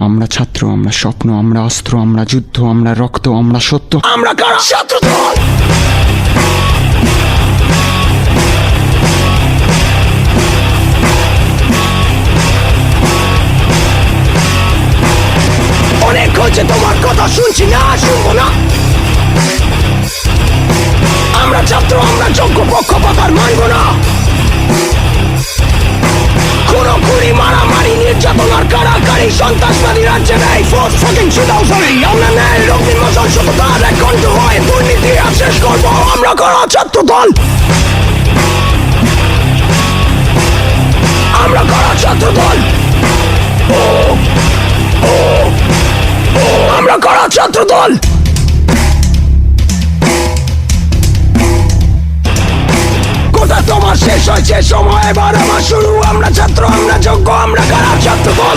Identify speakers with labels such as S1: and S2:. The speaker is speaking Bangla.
S1: আমরা ছাত্র, আমরা স্বপ্ন, আমরা অস্ত্র, আমরা যুদ্ধ, আমরা রক্ত, আমরা সত্য।
S2: আমরা কারা? ছাত্রদল। অনেক হয়েছে, তোমার কথা শুনছি না, শুনবো না। আমরা ছাত্র, আমরা যোগ্য, পক্ষপাত আর মানব না। খুনোখুনি, মারামারি, নির্যাতনার কারাকারি, সন্ত্রাসবাদী রাজ্যে নেই। ফোর্স ফাকিং সুদাউসারি, আমরা নেই রঙিন মশাল, সততার এক কণ্ঠ হয়ে দুর্নীতি আর শেষ করবো। আমরা কারা? ছাত্রদল। আমরা কারা? ছাত্রদল। আমরা কারা? ছাত্রদল। কোথা তোমার শেষ হয়েছে সময়, এবার আমার শুরু। আমরা ছাত্র, আমরা যোগ্য, আমরা কারা? ছাত্রদল।